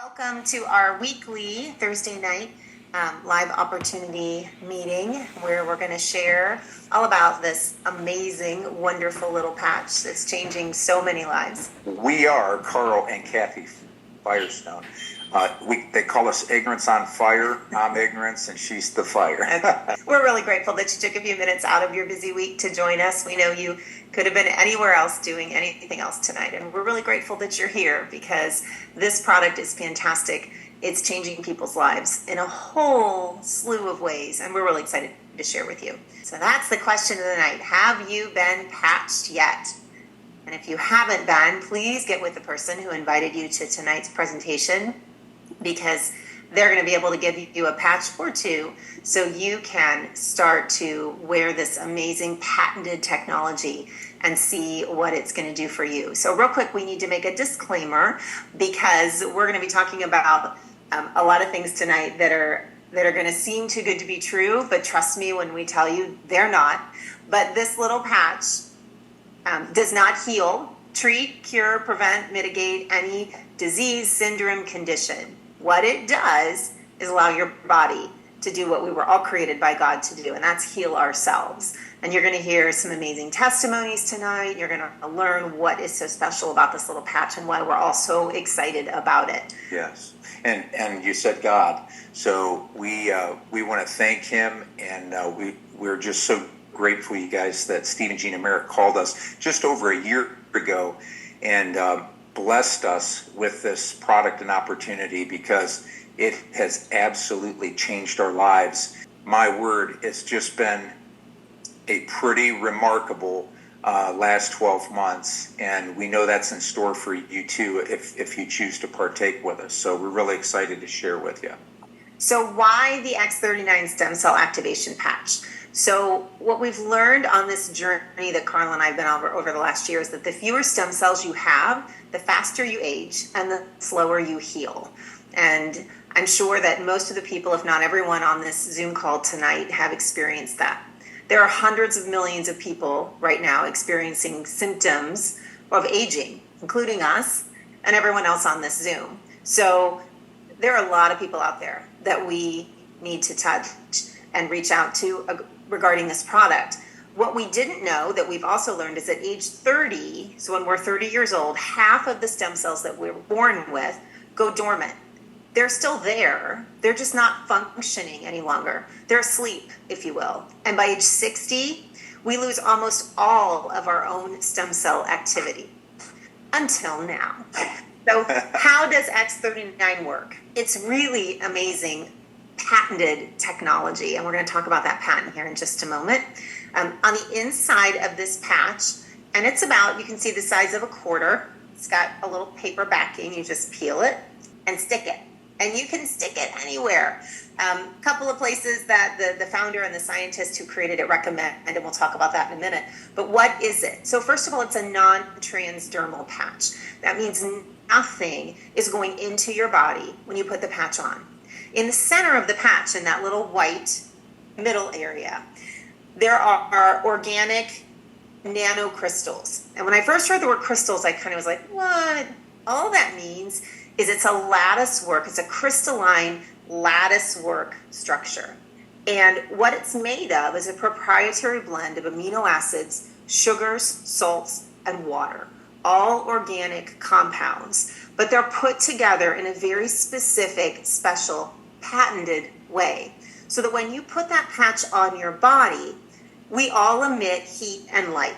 Welcome to our weekly Thursday night live opportunity meeting where we're going to share all about this amazing, wonderful little patch that's changing so many lives. We are Carl and Kathy Firestone. They call us Ignorance on Fire. I'm Ignorance and she's the fire. We're really grateful that you took a few minutes out of your busy week to join us. We know you could have been anywhere else doing anything else tonight, and we're really grateful that you're here because this product is fantastic. It's changing people's lives in a whole slew of ways, and we're really excited to share with you. So that's the question of the night. Have you been patched yet? And if you haven't been, please get with the person who invited you to tonight's presentation, because they're going to be able to give you a patch or two so you can start to wear this amazing patented technology and see what it's going to do for you. So real quick, we need to make a disclaimer because we're going to be talking about a lot of things tonight that are going to seem too good to be true, but trust me when we tell you they're not. But this little patch does not heal, treat, cure, prevent, mitigate any disease, syndrome, condition. What it does is allow your body to do what we were all created by God to do, and that's heal ourselves. And you're going to hear some amazing testimonies tonight. You're going to learn what is so special about this little patch and why we're all so excited about it. Yes, and you said God, so we want to thank Him, and we're just so grateful, you guys, that Steve and Gina Merrick called us just over a year ago and blessed us with this product and opportunity because it has absolutely changed our lives. My word, it's just been a pretty remarkable last 12 months, and we know that's in store for you too if you choose to partake with us. So we're really excited to share with you. So why the X39 stem cell activation patch? So what we've learned on this journey that Carl and I have been over the last year is that the fewer stem cells you have, the faster you age and the slower you heal. And I'm sure that most of the people, if not everyone on this Zoom call tonight, have experienced that. There are hundreds of millions of people right now experiencing symptoms of aging, including us and everyone else on this Zoom. So there are a lot of people out there that we need to touch and reach out to regarding this product. What we didn't know that we've also learned is at age 30, so when we're 30 years old, half of the stem cells that we're born with go dormant. They're still there. They're just not functioning any longer. They're asleep, if you will. And by age 60, we lose almost all of our own stem cell activity until now. So how does X39 work? It's really amazing patented technology, and we're going to talk about that patent here in just a moment. On the inside of this patch, and it's about, you can see the size of a quarter. It's got a little paper backing. You just peel it and stick it. And you can stick it anywhere. A couple of places that the founder and the scientist who created it recommend, and we'll talk about that in a minute. But what is it? So first of all, it's a non-transdermal patch. That means nothing is going into your body when you put the patch on. In the center of the patch, in that little white middle area, there are organic nanocrystals. And when I first heard the word crystals, I kind of was like, what? All that means is it's a lattice work. It's a crystalline lattice work structure. And what it's made of is a proprietary blend of amino acids, sugars, salts, and water, all organic compounds. But they're put together in a very specific, special, patented way. So that when you put that patch on your body, we all emit heat and light.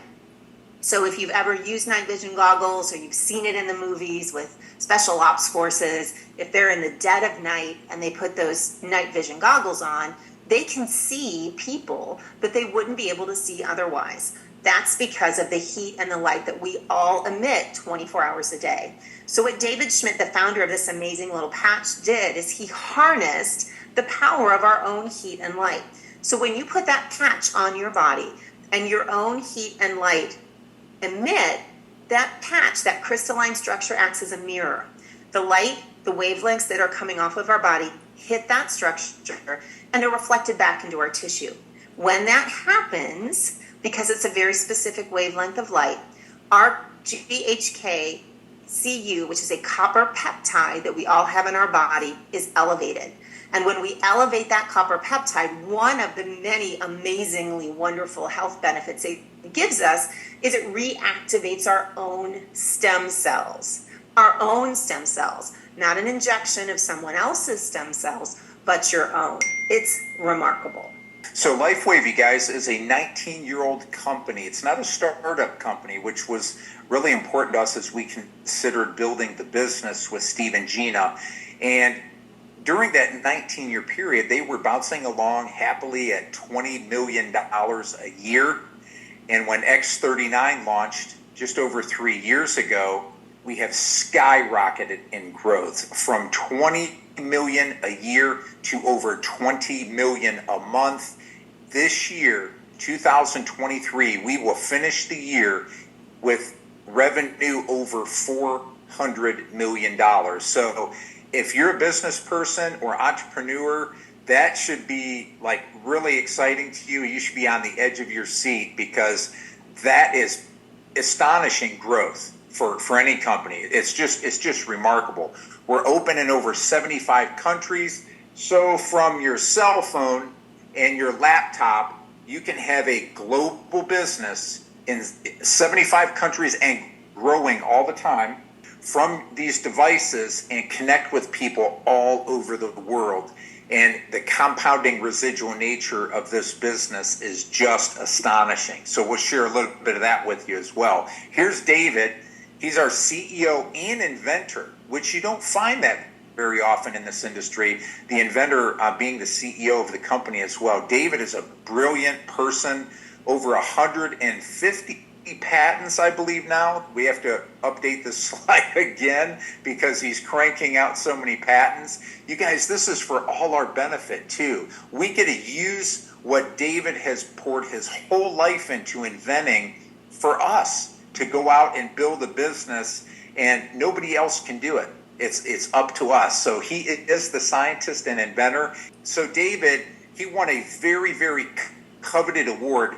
So if you've ever used night vision goggles or you've seen it in the movies with special ops forces, if they're in the dead of night and they put those night vision goggles on, they can see people that they wouldn't be able to see otherwise. That's because of the heat and the light that we all emit 24 hours a day. So what David Schmidt, the founder of this amazing little patch, did is he harnessed the power of our own heat and light. So when you put that patch on your body and your own heat and light emit, that patch, that crystalline structure acts as a mirror. The light, the wavelengths that are coming off of our body hit that structure and are reflected back into our tissue. When that happens, because it's a very specific wavelength of light, our GHK Cu, which is a copper peptide that we all have in our body, is elevated. And when we elevate that copper peptide, one of the many amazingly wonderful health benefits it gives us is it reactivates our own stem cells. Our own stem cells, not an injection of someone else's stem cells, but your own. It's remarkable. So Lifewave, you guys, is a 19-year-old company. It's not a startup company, which was really important to us as we considered building the business with Steve and Gina. And during that 19-year period, they were bouncing along happily at $20 million a year. And when X39 launched just over 3 years ago, we have skyrocketed in growth from 20 million a year to over 20 million a month. This year, 2023, we will finish the year with revenue over $400 million. So if you're a business person or entrepreneur, that should be like really exciting to you. You should be on the edge of your seat because that is astonishing growth for any company. It's just remarkable. We're open in over 75 countries. So from your cell phone and your laptop, you can have a global business in 75 countries and growing all the time from these devices and connect with people all over the world. And the compounding residual nature of this business is just astonishing. So we'll share a little bit of that with you as well. Here's David. He's our CEO and inventor, which you don't find that very often in this industry, the inventor being the CEO of the company as well. David is a brilliant person, over 150 patents, I believe now. We have to update this slide again because he's cranking out so many patents. You guys, this is for all our benefit too. We get to use what David has poured his whole life into inventing for us to go out and build a business, and nobody else can do it. It's up to us. So he is the scientist and inventor. So David, he won a very, very coveted award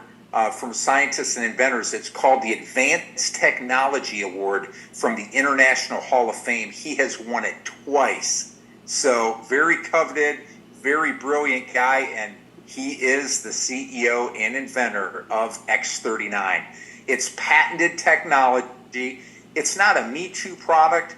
from scientists and inventors. It's called the Advanced Technology Award from the International Hall of Fame. He has won it twice. So very coveted, very brilliant guy, and he is the CEO and inventor of X39. It's patented technology. It's not a Me Too product.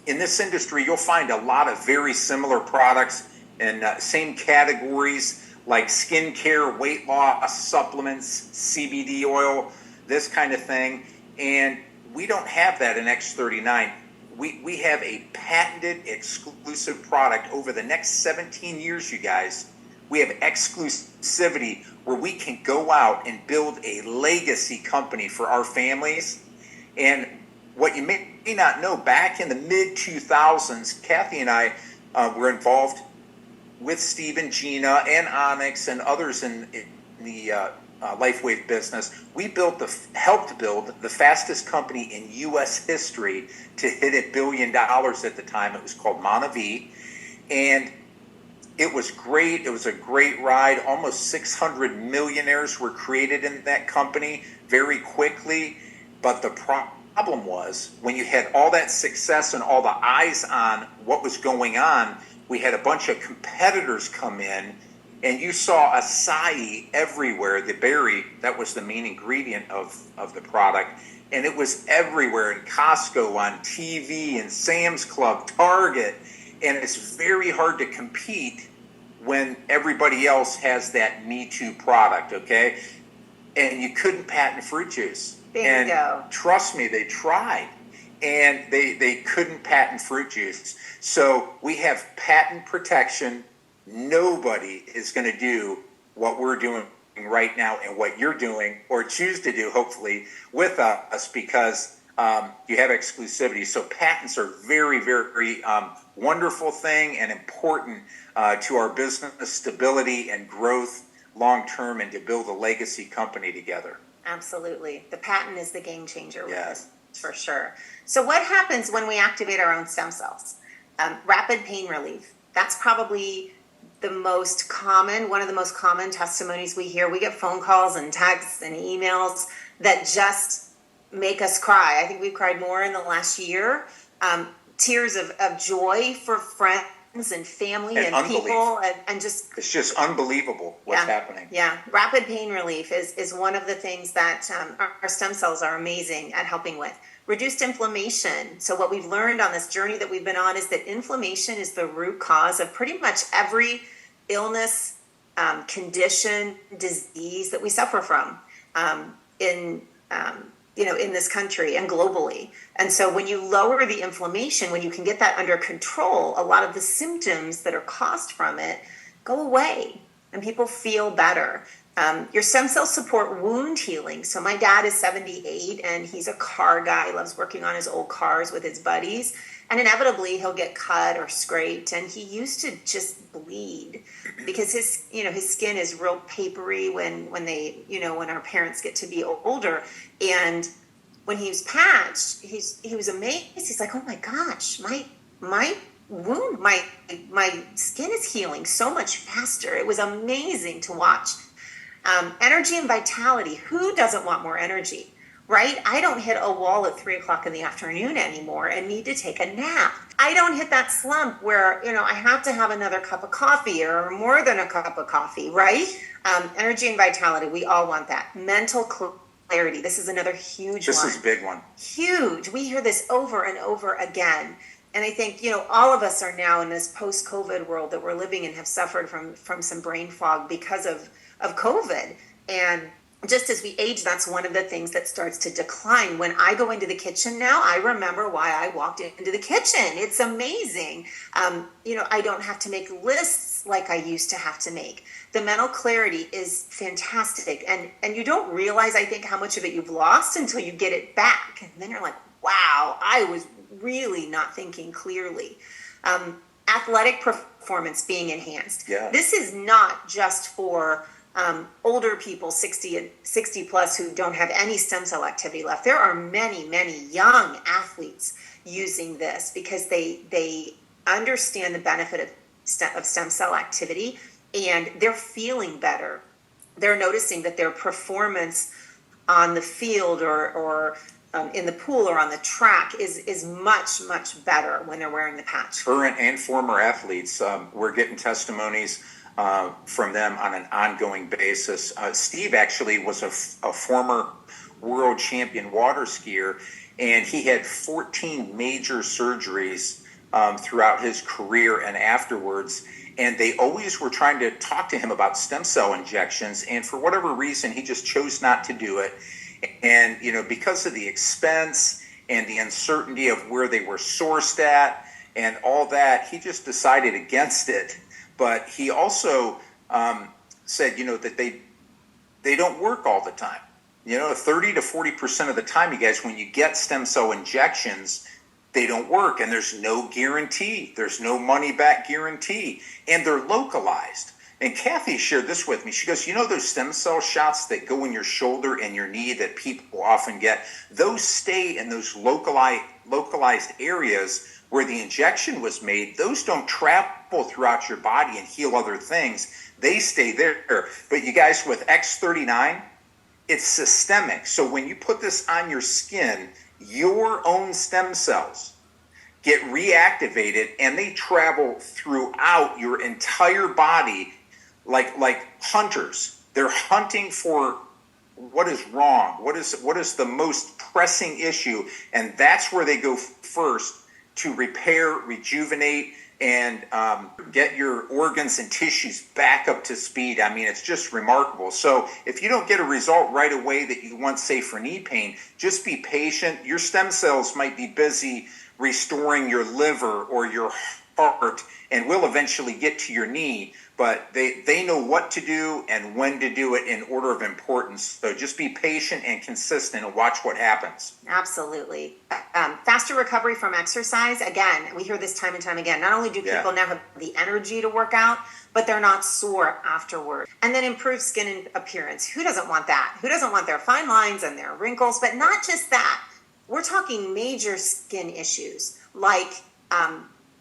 In this industry, you'll find a lot of very similar products in same categories like skincare, weight loss, supplements, CBD oil, this kind of thing. And we don't have that in X39. We have a patented exclusive product over the next 17 years, you guys. We have exclusivity where we can go out and build a legacy company for our families. And what you may not know, back in the mid-2000s, Kathy and I were involved with Steve and Gina and Onyx and others in the Lifewave business. We helped build the fastest company in U.S. history to hit $1 billion at the time. It was called Monavi. And it was great. It was a great ride. Almost 600 millionaires were created in that company very quickly. But the problem was when you had all that success and all the eyes on what was going on, we had a bunch of competitors come in, and you saw acai everywhere. The berry, that was the main ingredient of the product. And it was everywhere in Costco, on TV, in Sam's Club, Target. And it's very hard to compete when everybody else has that Me Too product, okay? And you couldn't patent fruit juice. Bingo. And trust me, they tried. And they couldn't patent fruit juice. So we have patent protection. Nobody is going to do what we're doing right now and what you're doing or choose to do, hopefully, with us because you have exclusivity. So patents are very, very wonderful thing and important to our business stability and growth long-term and to build a legacy company together. Absolutely. The patent is the game changer with Yes. this, for sure. So what happens when we activate our own stem cells? Rapid pain relief. That's probably the most common, one of the most common testimonies we hear. We get phone calls and texts and emails that just make us cry. I think we've cried more in the last year. Tears of joy for friends and family and people, and just it's just unbelievable what's happening. Yeah, rapid pain relief is one of the things that our stem cells are amazing at helping with. Reduced inflammation. So what we've learned on this journey that we've been on is that inflammation is the root cause of pretty much every illness, condition, disease that we suffer from in this country and globally. And so when you lower the inflammation, when you can get that under control, a lot of the symptoms that are caused from it go away and people feel better. Your stem cells support wound healing. So my dad is 78 and he's a car guy, loves working on his old cars with his buddies. And inevitably he'll get cut or scraped. And he used to just bleed because his skin is real papery when our parents get to be older. And when he was patched, he was amazed. He's like, oh my gosh, my wound, my skin is healing so much faster. It was amazing to watch. Energy and vitality. Who doesn't want more energy, right? I don't hit a wall at 3:00 in the afternoon anymore and need to take a nap. I don't hit that slump where, I have to have another cup of coffee or more than a cup of coffee, right? Energy and vitality. We all want that. Mental clarity. This is another huge one. This is a big one. Huge. We hear this over and over again. And I think, all of us are now in this post-COVID world that we're living in have suffered from some brain fog because of COVID. And just as we age, that's one of the things that starts to decline. When I go into the kitchen now, I remember why I walked into the kitchen. It's amazing. I don't have to make lists like I used to have to make. The mental clarity is fantastic. And you don't realize, I think, how much of it you've lost until you get it back. And then you're like, wow, I was really not thinking clearly. Athletic performance being enhanced. Yeah. This is not just for older people, 60 plus, who don't have any stem cell activity left. There are many, many young athletes using this because they understand the benefit of stem cell activity and they're feeling better. They're noticing that their performance on the field or in the pool or on the track is much, much better when they're wearing the patch. Current and former athletes, we're getting testimonies from them on an ongoing basis. Steve actually was a former world champion water skier, and he had 14 major surgeries throughout his career and afterwards. And they always were trying to talk to him about stem cell injections, and for whatever reason, he just chose not to do it. And, because of the expense and the uncertainty of where they were sourced at and all that, he just decided against it. But he also said, that they don't work all the time. 30 to 40% of the time, you guys, when you get stem cell injections, they don't work. And there's no guarantee. There's no money back guarantee. And they're localized. And Kathy shared this with me. She goes, those stem cell shots that go in your shoulder and your knee that people often get, those stay in those localized areas where the injection was made. Those don't travel throughout your body and heal other things. They stay there. But you guys, with X39, it's systemic. So when you put this on your skin, your own stem cells get reactivated and they travel throughout your entire body like hunters. They're hunting for what is wrong, what is the most pressing issue, and that's where they go first to repair, rejuvenate, and get your organs and tissues back up to speed. I mean, it's just remarkable. So if you don't get a result right away that you want, say, for knee pain, just be patient. Your stem cells might be busy restoring your liver or your heart, and will eventually get to your knee, but they know what to do and when to do it in order of importance. So just be patient and consistent and watch what happens. Absolutely. Faster recovery from exercise. Again, we hear this time and time again. Not only do people now have the energy to work out, but they're not sore afterward. And then improved skin appearance. Who doesn't want that? Who doesn't want their fine lines and their wrinkles? But not just that. We're talking major skin issues like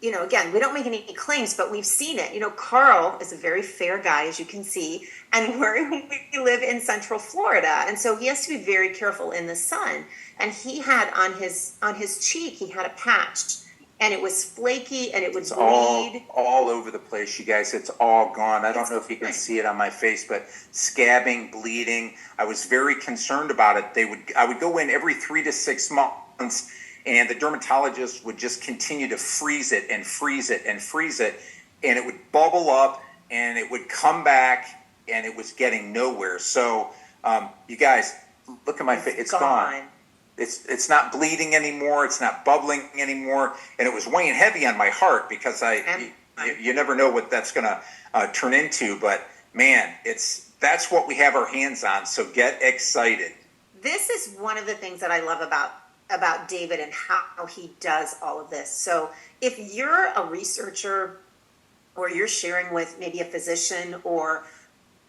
again, we don't make any claims, but we've seen it. Carl is a very fair guy, as you can see, and we live in Central Florida, and so he has to be very careful in the sun. And he had on his cheek, he had a patch, and it was flaky, and it would bleed all over the place, you guys. It's all gone. I don't know if you can see it on my face, but scabbing, bleeding. I was very concerned about it. I would go in every 3 to 6 months. And the dermatologist would just continue to freeze it and freeze it and freeze it. And it would bubble up and it would come back and it was getting nowhere. So, you guys, look at my face. It's gone. It's not bleeding anymore. It's not bubbling anymore. And it was weighing heavy on my heart because you never know what that's going to turn into. But, man, that's what we have our hands on. So get excited. This is one of the things that I love about David and how he does all of this. So if you're a researcher or you're sharing with maybe a physician or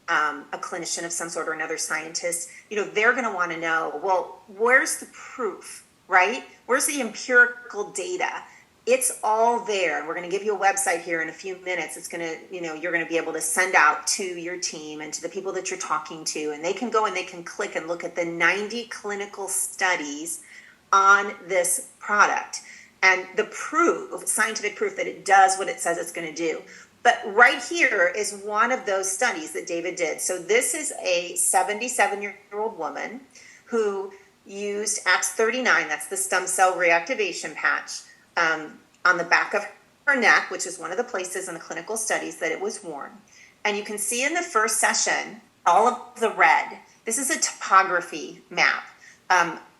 a clinician of some sort or another scientist, they're going to want to know, well, where's the proof, right? Where's the empirical data? It's all there. And we're going to give you a website here in a few minutes. It's going to, you're going to be able to send out to your team and to the people that you're talking to, and they can go and they can click and look at the 90 clinical studies on this product and the scientific proof that it does what it says it's going to do. But right here is one of those studies that David did. So this is a 77-year-old woman who used X39, that's the stem cell reactivation patch, on the back of her neck, which is one of the places in the clinical studies that it was worn. And you can see in the first session, all of the red. This is a topography map.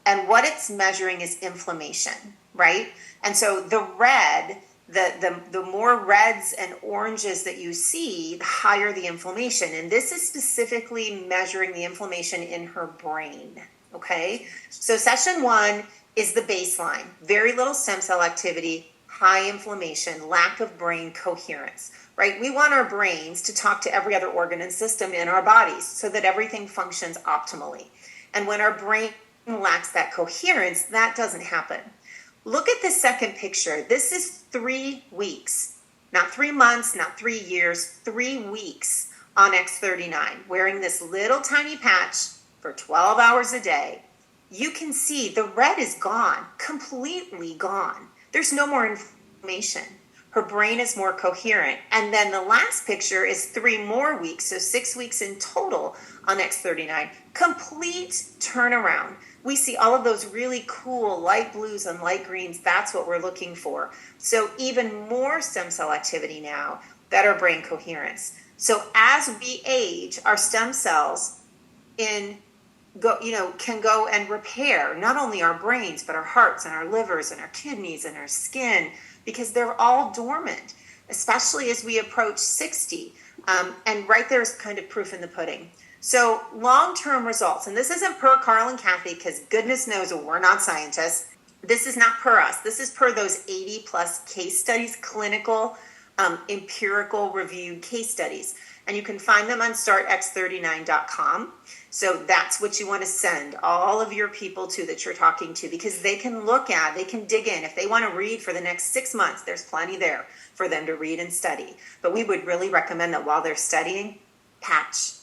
And what it's measuring is inflammation, right? And so the red, the more reds and oranges that you see, the higher the inflammation. And this is specifically measuring the inflammation in her brain, okay? So session 1 is the baseline. Very little stem cell activity, high inflammation, lack of brain coherence, right? We want our brains to talk to every other organ and system in our bodies so that everything functions optimally. And when our brain lacks that coherence, that doesn't happen. Look at the second picture. This is 3 weeks, not 3 months, not 3 years, 3 weeks on X39, wearing this little tiny patch for 12 hours a day. You can see the red is gone, completely gone. There's no more inflammation. Her brain is more coherent. And then the last picture is 3 more weeks, so 6 weeks in total on X39. Complete turnaround. We see all of those really cool light blues and light greens. That's what we're looking for. So even more stem cell activity now, better brain coherence. So as we age, our stem cells can go and repair not only our brains, but our hearts and our livers and our kidneys and our skin, because they're all dormant, especially as we approach 60. And right there is kind of proof in the pudding. So long-term results, and this isn't per Carl and Kathy, because goodness knows we're not scientists. This is not per us. This is per those 80 plus case studies, clinical, empirical reviewed case studies. And you can find them on startx39.com. So that's what you want to send all of your people to that you're talking to, because they can they can dig in. If they want to read for the next 6 months, there's plenty there for them to read and study. But we would really recommend that while they're studying, patch.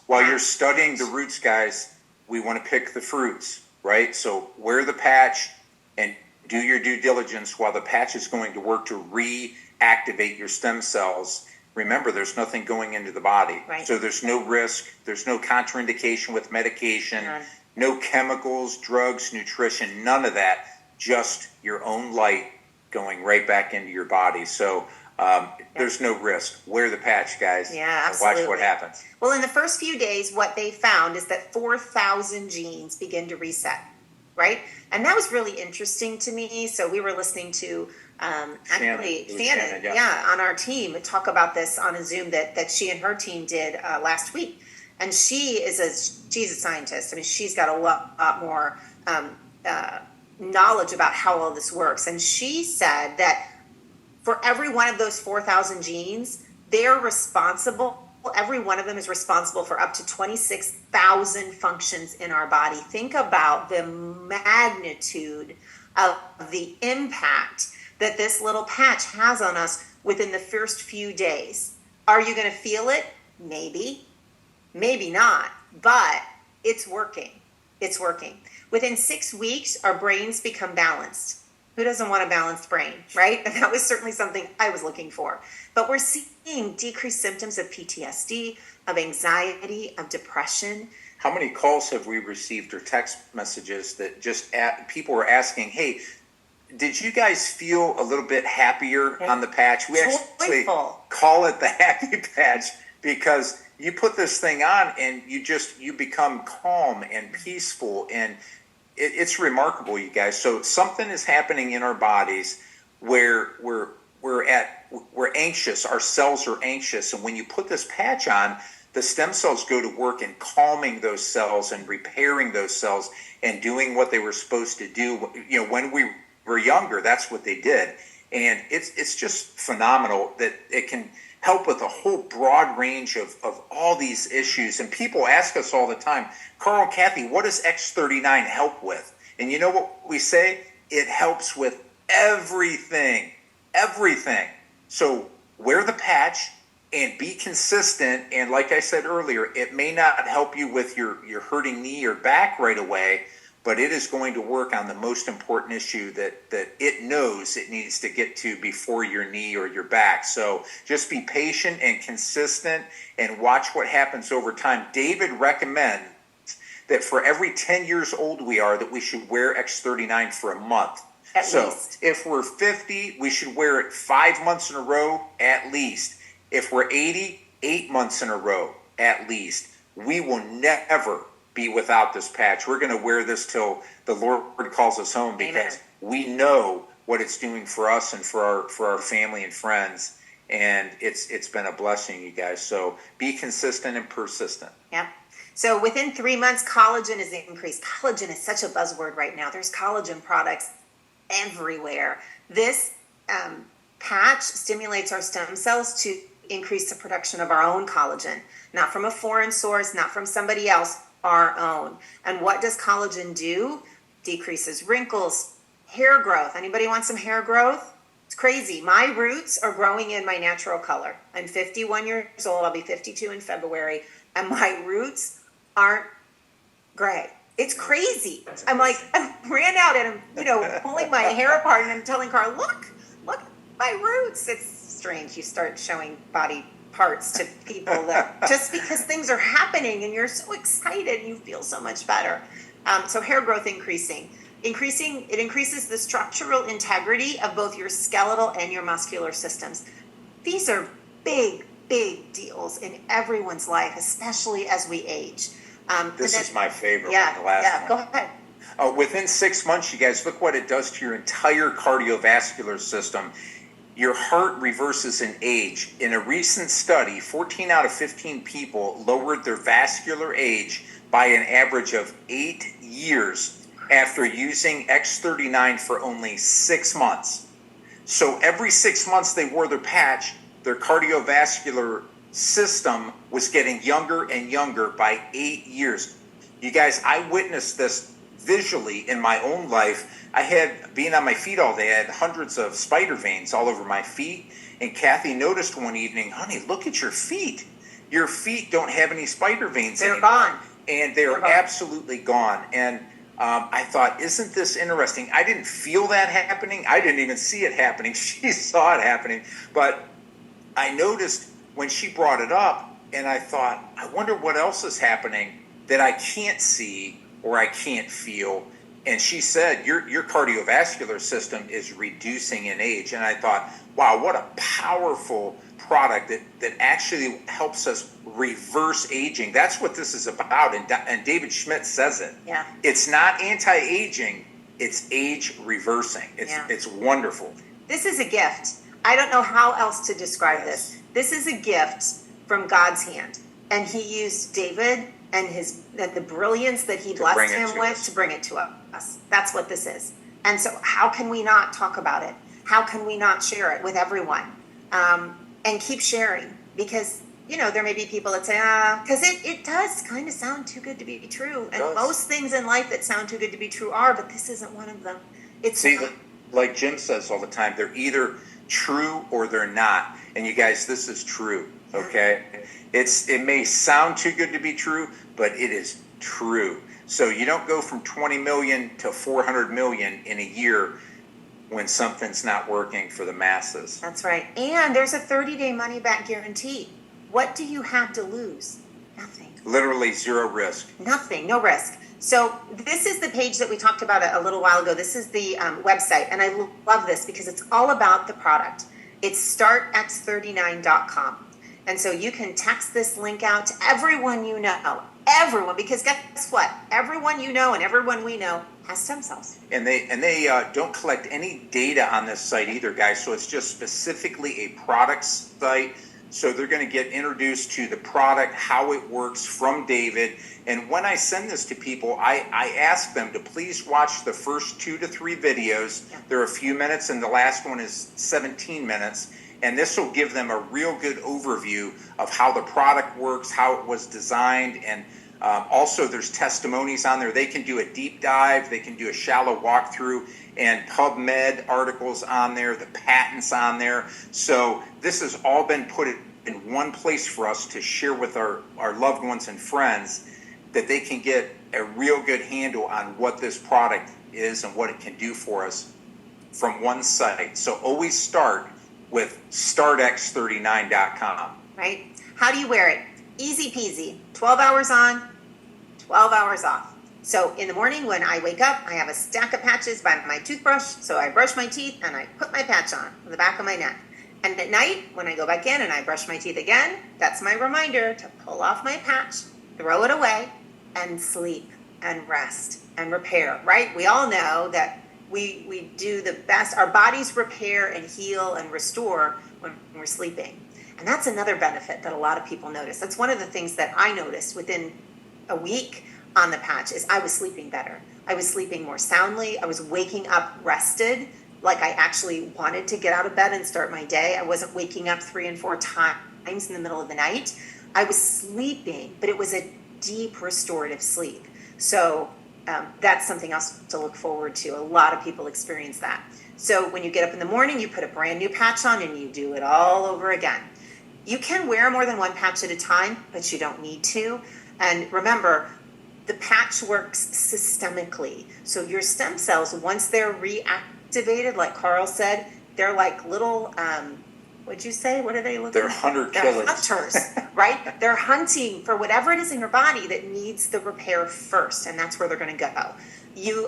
While you're studying the roots, guys, we want to pick the fruits, right? So wear the patch and do your due diligence while the patch is going to work to reactivate your stem cells. Remember, there's nothing going into the body. Right. So there's no risk. There's no contraindication with medication, no chemicals, drugs, nutrition, none of that. Just your own light going right back into your body. So there's no risk. Wear the patch, guys. Yeah, absolutely. And watch what happens. Well, in the first few days, what they found is that 4,000 genes begin to reset, right? And that was really interesting to me. So we were listening to Shannon, on our team talk about this on a Zoom that she and her team did last week. And she's a scientist. I mean, she's got a lot more knowledge about how all this works. And she said that for every one of those 4,000 genes, they're responsible. Every one of them is responsible for up to 26,000 functions in our body. Think about the magnitude of the impact that this little patch has on us within the first few days. Are you going to feel it? Maybe, maybe not, but it's working. It's working. Within 6 weeks, our brains become balanced. Who doesn't want a balanced brain, right? And that was certainly something I was looking for. But we're seeing decreased symptoms of PTSD, of anxiety, of depression. How many calls have we received or text messages that just people were asking, hey, did you guys feel a little bit happier on the patch? We actually call it the happy patch because you put this thing on and you become calm and peaceful, and it's remarkable, you guys. So something is happening in our bodies where we're anxious. Our cells are anxious, and when you put this patch on, the stem cells go to work in calming those cells and repairing those cells and doing what they were supposed to do. You know, when we were younger, that's what they did, and it's just phenomenal that it can help with a whole broad range of all these issues. And people ask us all the time, Carl and Kathy, what does X39 help with? And you know what we say? It helps with everything. So wear the patch and be consistent. And like I said earlier, it may not help you with your hurting knee or back right away, but it is going to work on the most important issue that it knows it needs to get to before your knee or your back. So just be patient and consistent and watch what happens over time. David recommends that for every 10 years old we are, that we should wear X39 for a month. At least. If we're 50, we should wear it 5 months in a row at least. If we're 80, 8 months in a row at least. We will never be without this patch. We're going to wear this till the Lord calls us home, because we know what it's doing for us and for our family and friends, and it's been a blessing, you guys. So be consistent and persistent. Yeah. So within 3 months, collagen is increased. Collagen is such a buzzword right now. There's collagen products everywhere. This patch stimulates our stem cells to increase the production of our own collagen, not from a foreign source, not from somebody else, our own. And what does collagen do? Decreases wrinkles, hair growth. Anybody want some hair growth? It's crazy. My roots are growing in my natural color. I'm 51 years old. I'll be 52 in February. And my roots aren't gray. It's crazy. I'm like, I ran out and I'm, pulling my hair apart, and I'm telling Carl, look at my roots. It's strange. You start showing body parts to people that just because things are happening and you're so excited, you feel so much better. So hair growth increasing, it increases the structural integrity of both your skeletal and your muscular systems. These are big deals in everyone's life, especially as we age. This is my favorite one, the last one. Go ahead. Within 6 months, you guys, look what it does to your entire cardiovascular system. Your heart reverses in age. In a recent study, 14 out of 15 people lowered their vascular age by an average of 8 years after using X39 for only 6 months. So every 6 months they wore their patch, their cardiovascular system was getting younger and younger by 8 years. You guys, I witnessed this visually in my own life. I had, being on my feet all day, I had hundreds of spider veins all over my feet. And Kathy noticed one evening, honey, look at your feet. Your feet don't have any spider veins anymore. They're gone. And they're absolutely gone. And I thought, isn't this interesting? I didn't feel that happening. I didn't even see it happening. She saw it happening. But I noticed when she brought it up, and I thought, I wonder what else is happening that I can't see or I can't feel. And she said, your cardiovascular system is reducing in age. And I thought, wow, what a powerful product that actually helps us reverse aging. That's what this is about. And David Schmidt says it. Yeah. It's not anti-aging, it's age reversing. It's wonderful. This is a gift. I don't know how else to describe this. This is a gift from God's hand. And he used David and the brilliance that he blessed him with to bring it to us. That's what this is. And so how can we not talk about it? How can we not share it with everyone? And keep sharing, because there may be people that say, because it does kind of sound too good to be true. And most things in life that sound too good to be true are, but this isn't one of them. like Jim says all the time, they're either true or they're not. And you guys, this is true, okay? It may sound too good to be true, but it is true. So you don't go from 20 million to 400 million in a year when something's not working for the masses. That's right. And there's a 30-day money-back guarantee. What do you have to lose? Nothing. Literally zero risk. Nothing, no risk. So this is the page that we talked about a little while ago. This is the website, and I love this because it's all about the product. It's startx39.com. And so you can text this link out to everyone you know. Everyone, because guess what? Everyone you know and everyone we know has stem cells. And they don't collect any data on this site either, guys. So it's just specifically a product site. So they're going to get introduced to the product, how it works from David. And when I send this to people, I ask them to please watch the first 2 to 3 videos. Yeah. They're a few minutes, and the last one is 17 minutes. And this will give them a real good overview of how the product works, how it was designed, and also there's testimonies on there. They can do a deep dive, they can do a shallow walkthrough, and PubMed articles on there, the patents on there. So this has all been put in one place for us to share with our loved ones and friends, that they can get a real good handle on what this product is and what it can do for us from one site. So always start with startx39.com. Right? How do you wear it? Easy peasy. 12 hours on, 12 hours off. So in the morning when I wake up, I have a stack of patches by my toothbrush. So I brush my teeth and I put my patch on the back of my neck. And at night, when I go back in and I brush my teeth again, that's my reminder to pull off my patch, throw it away, and sleep and rest and repair, right? We all know that we do the best. Our bodies repair and heal and restore when we're sleeping. And that's another benefit that a lot of people notice. That's one of the things that I noticed within a week on the patch is I was sleeping better. I was sleeping more soundly. I was waking up rested, like I actually wanted to get out of bed and start my day. I wasn't waking up 3 and 4 times in the middle of the night. I was sleeping, but it was a deep restorative sleep. So that's something else to look forward to. A lot of people experience that. So when you get up in the morning, you put a brand new patch on and you do it all over again. You can wear more than one patch at a time, but you don't need to. And remember, the patch works systemically. So your stem cells, once they're reactivated, like Carl said, they're like little, what'd you say? What are they looking They're hunter killers. They're hunters, right? They're hunting for whatever it is in your body that needs the repair first, and that's where they're going to go. You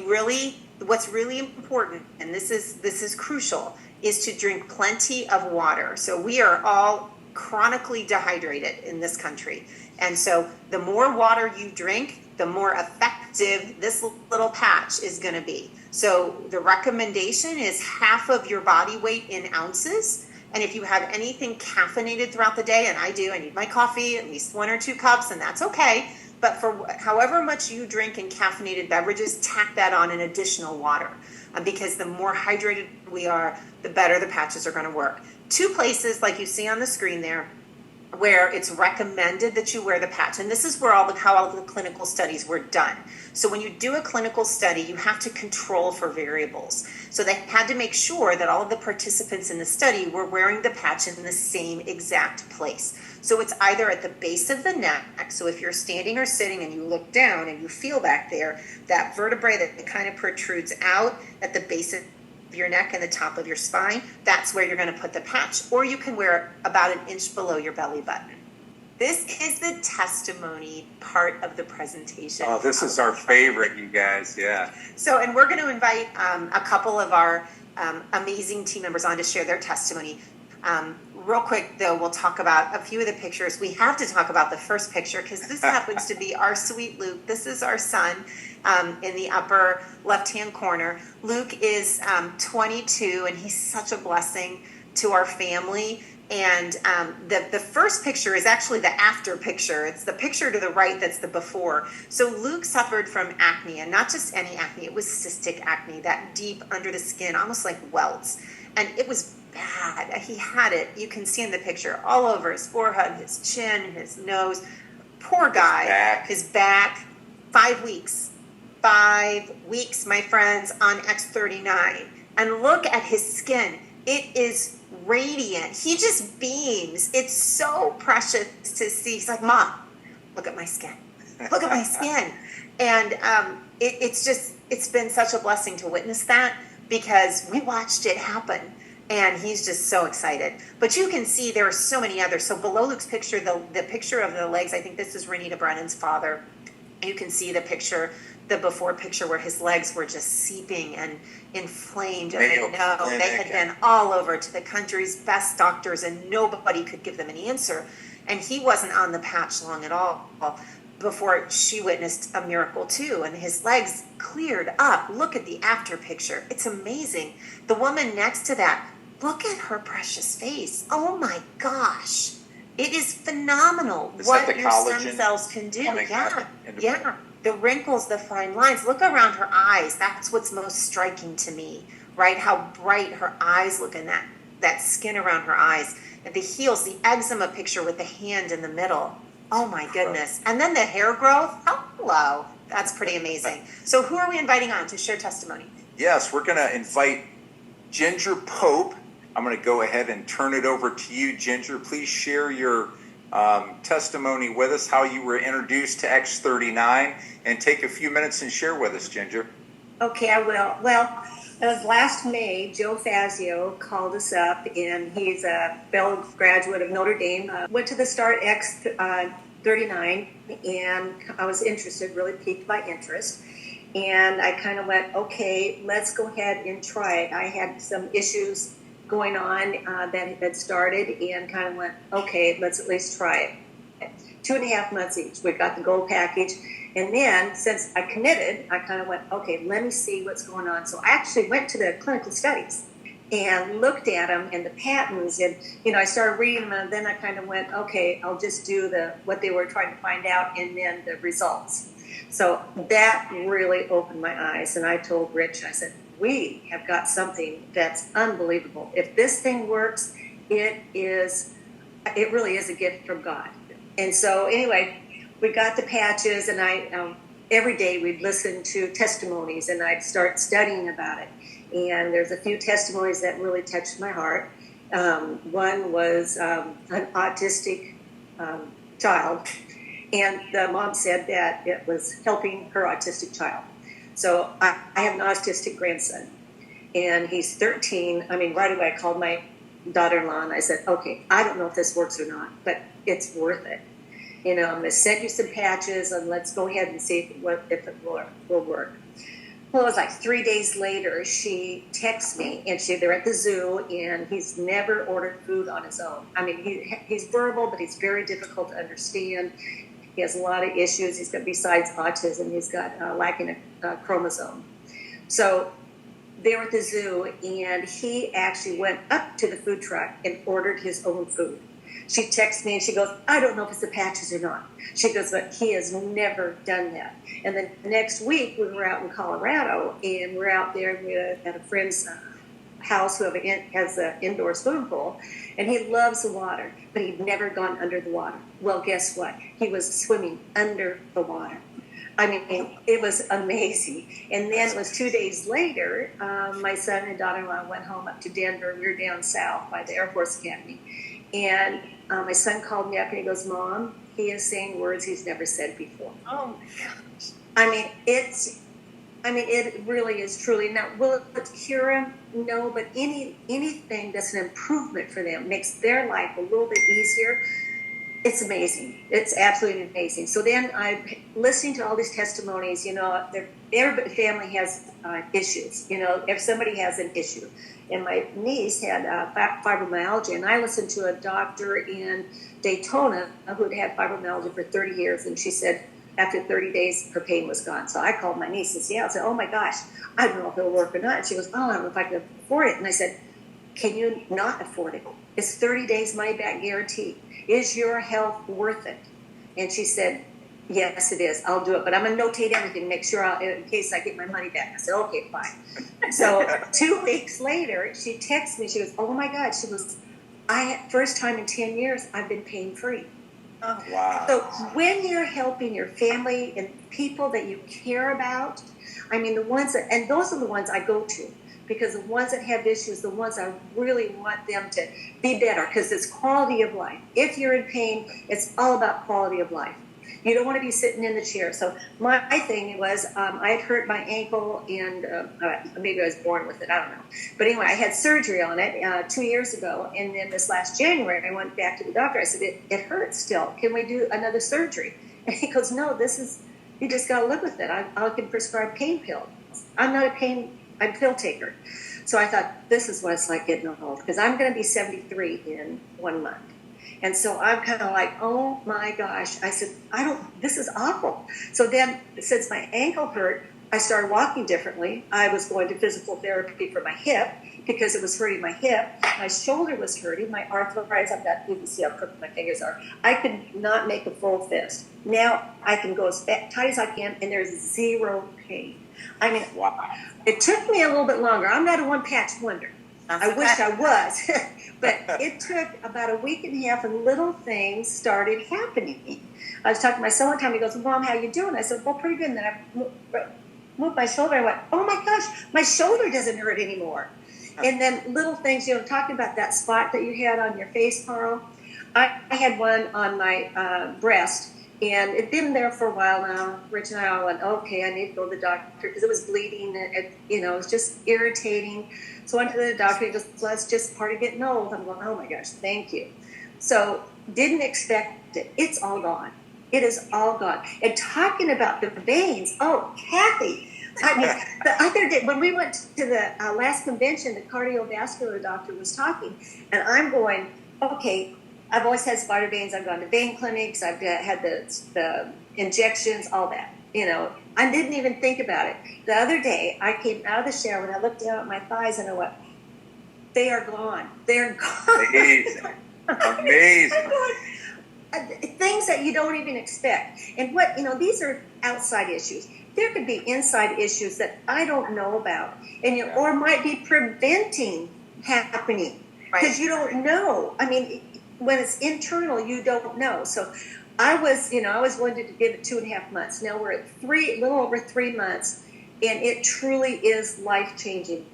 really, what's really important, and this is crucial, is to drink plenty of water. So we are all chronically dehydrated in this country. And so the more water you drink, the more effective this little patch is going to be. So the recommendation is half of your body weight in ounces. And if you have anything caffeinated throughout the day, and I do, I need my coffee, at least 1 or 2 cups, and that's okay. But for however much you drink in caffeinated beverages, tack that on an additional water. Because the more hydrated we are, the better the patches are going to work. 2 places, like you see on the screen there, where it's recommended that you wear the patch. And this is where how all the clinical studies were done. So when you do a clinical study, you have to control for variables. So they had to make sure that all of the participants in the study were wearing the patch in the same exact place. So it's either at the base of the neck. So if you're standing or sitting and you look down and you feel back there, that vertebrae that kind of protrudes out at the base of your neck and the top of your spine, that's where you're going to put the patch, or you can wear it about 1 inch below your belly button. This is the testimony part of the presentation. Oh, this is our favorite, you guys. Yeah. So, and we're going to invite a couple of our amazing team members on to share their testimony. Real quick, though, we'll talk about a few of the pictures. We have to talk about the first picture because this happens to be our sweet Luke. This is our son in the upper left-hand corner. Luke is 22, and he's such a blessing to our family. And the first picture is actually the after picture. It's the picture to the right that's the before. So Luke suffered from acne, and not just any acne. It was cystic acne, that deep under the skin, almost like welts. And it was bad. He had it. You can see in the picture all over his forehead, his chin, his nose. Poor guy. His back. 5 weeks. 5 weeks, my friends, on X39. And look at his skin. It is radiant. He just beams. It's so precious to see. He's like, Mom, look at my skin. Look at my skin. And it's been such a blessing to witness that, because we watched it happen. And he's just so excited. But you can see there are so many others. So below Luke's picture, the picture of the legs, I think this is Renita Brennan's father. You can see the picture, the before picture, where his legs were just seeping and inflamed. And I know they had been all over to the country's best doctors, and nobody could give them an answer. And he wasn't on the patch long at all before she witnessed a miracle too. And his legs cleared up. Look at the after picture. It's amazing. The woman next to that, look at her precious face. Oh my gosh. It is phenomenal what your stem cells can do. Yeah. The wrinkles, the fine lines. Look around her eyes. That's what's most striking to me, right? How bright her eyes look, and that skin around her eyes. And the heels, the eczema picture with the hand in the middle. Oh my goodness. And then the hair growth. Hello. That's pretty amazing. So who are we inviting on to share testimony? Yes, we're going to invite Ginger Pope. I'm going to go ahead and turn it over to you, Ginger. Please share your testimony with us, how you were introduced to X39, and take a few minutes and share with us, Ginger. Okay, I will. Well, it was last May. Joe Fazio called us up, and he's a Bell graduate of Notre Dame. Went to the Start X39, and I was interested, really piqued by interest. And I kind of went, okay, let's go ahead and try it. I had some issues going on that had started, and kind of went, okay, let's at least try it. 2.5 months each. We got the gold package. And then, since I committed, I kind of went, okay, let me see what's going on. So I actually went to the clinical studies and looked at them and the patents. And, I started reading them, and then I kind of went, okay, I'll just do what they were trying to find out, and then the results. So that really opened my eyes. And I told Rich, I said, we have got something that's unbelievable. If this thing works, it really is a gift from God. And so anyway, we got the patches, and I every day we'd listen to testimonies, and I'd start studying about it. And there's a few testimonies that really touched my heart. One was an autistic child, and the mom said that it was helping her autistic child. So I have an autistic grandson, and he's 13. Right away I called my daughter-in-law, and I said, okay, I don't know if this works or not, but it's worth it. I'm going to send you some patches, and let's go ahead and see if it will work. Well, it was like 3 days later, she texts me, and they're at the zoo, and he's never ordered food on his own. He's verbal, but he's very difficult to understand. He has a lot of issues. He's got, besides autism, he's got lacking a chromosome. So they were at the zoo, and he actually went up to the food truck and ordered his own food. She texts me, and she goes, I don't know if it's the patches or not. She goes, but he has never done that. And then the next week, we were out in Colorado, and we're out there at a friend's house who has an indoor swimming pool, and he loves the water, but he'd never gone under the water. Well, guess what? He was swimming under the water. It was amazing. And then it was 2 days later, my son and daughter-in-law went home up to Denver. We were down south by the Air Force Academy. And my son called me up, and he goes, Mom, he is saying words he's never said before. Oh, my gosh. It really is truly. Now, will it cure him? No, but anything that's an improvement for them, makes their life a little bit easier. It's amazing. It's absolutely amazing. So then I'm listening to all these testimonies. Every family has issues. If somebody has an issue. And my niece had fibromyalgia, and I listened to a doctor in Daytona who had fibromyalgia for 30 years, and she said after 30 days her pain was gone. So I called my niece and said, I said, oh my gosh, I don't know if it'll work or not. And she goes, oh, I don't know if I can afford it. And I said, can you not afford it? It's 30 days money back guarantee. Is your health worth it? And she said, yes, it is. I'll do it. But I'm going to notate everything, make sure in case I get my money back. I said, okay, fine. So 2 weeks later, she texts me. She goes, oh, my God. She goes, first time in 10 years, I've been pain free. Oh, wow. So when you're helping your family and people that you care about, those are the ones I go to. because the ones that have issues, the ones I really want them to be better, because it's quality of life. If you're in pain, it's all about quality of life. You don't want to be sitting in the chair. So my thing was, I had hurt my ankle, and maybe I was born with it, I don't know. But anyway, I had surgery on it 2 years ago, and then this last January, I went back to the doctor. I said, it hurts still. Can we do another surgery? And he goes, no, you just got to live with it. I can prescribe pain pills. I'm not I'm a pill taker. So I thought, this is what it's like getting old, because I'm going to be 73 in 1 month. And so I'm kind of like, oh my gosh. I said, this is awful. So then, since my ankle hurt, I started walking differently. I was going to physical therapy for my hip because it was hurting my hip. My shoulder was hurting. My arthritis, you can see how crooked my fingers are. I could not make a full fist. Now I can go as tight as I can, and there's zero pain. I mean, wow. It took me a little bit longer. I'm not a one-patch wonder. I wish I was. But it took about a week and a half, and little things started happening. I was talking to my son one time. He goes, Mom, how you doing? I said, well, pretty good. And then I moved my shoulder. I went, oh my gosh, my shoulder doesn't hurt anymore. And then little things, talking about that spot that you had on your face, Carl. I had one on my breast, and it'd been there for a while now. Rich and I all went, okay, I need to go to the doctor because it was bleeding. It was just irritating. So I went to the doctor. He goes, well, that's just part of getting old. I'm going, oh my gosh, thank you. So didn't expect it. It's all gone. It is all gone. And talking about the veins, oh, Kathy. I mean, the other day when we went to the last convention, the cardiovascular doctor was talking, and I'm going, okay, I've always had spider veins. I've gone to vein clinics. I've had the injections, all that. I didn't even think about it. The other day, I came out of the shower and I looked down at my thighs and I went, they are gone. They're gone. Amazing. Amazing. Things that you don't even expect. And these are outside issues. There could be inside issues that I don't know about, or might be preventing happening because you don't know. I mean, when it's internal, you don't know. So I was wanted to give it 2.5 months. Now we're at a little over 3 months, and it truly is life-changing.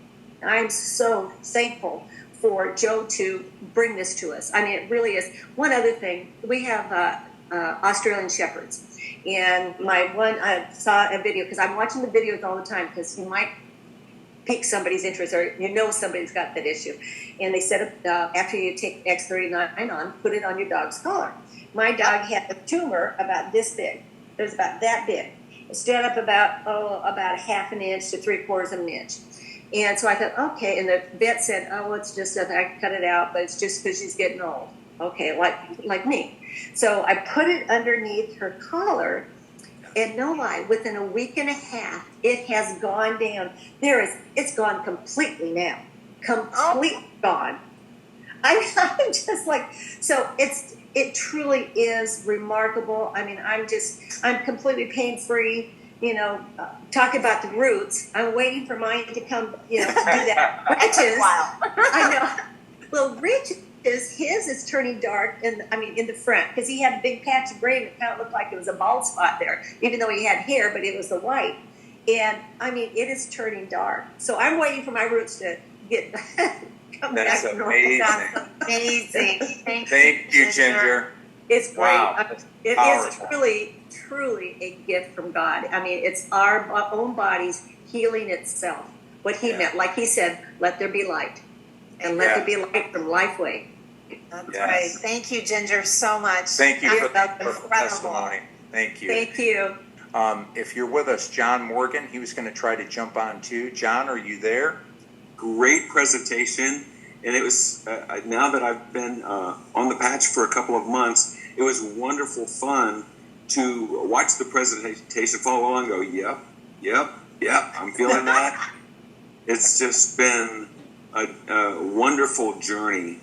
I'm so thankful for Joe to bring this to us. I mean, it really is. One other thing, we have Australian Shepherds. And I saw a video, because I'm watching the videos all the time, because you might pique somebody's interest, or somebody's got that issue. And they said, after you take X39 on, put it on your dog's collar. My dog had a tumor about this big. It was about that big. It stood up about 1/2 inch to 3/4 of an inch. And so I thought, okay. And the vet said, oh, it's just I can cut it out, but it's just because she's getting old. Okay, like me. So I put it underneath her collar, and no lie, within a week and a half, it has gone down. It's gone completely now. Completely gone. I'm just like, so it truly is remarkable. I mean, I'm completely pain-free. Talk about the roots. I'm waiting for mine to come, to do that. Rich's, wow. I know. Well, his is turning dark in the front, because he had a big patch of gray, and it kind of looked like it was a bald spot there, even though he had hair, but it was the white. And it is turning dark. So I'm waiting for my roots to get come That's back. Amazing. That's amazing. Thank you, Ginger. It's great. Wow. It is truly a gift from God. I mean, it's our own bodies healing itself. What he meant, like he said, let there be light. And let there be light from Lifewave. That's right. Thank you, Ginger, so much. Thank you for the testimony. Thank you. Thank you. If you're with us, John Morgan, he was going to try to jump on too. John, are you there? Great presentation. And it was, now that I've been on the patch for a couple of months, it was wonderful fun to watch the presentation, follow along and go, yep, I'm feeling that. It's just been a wonderful journey.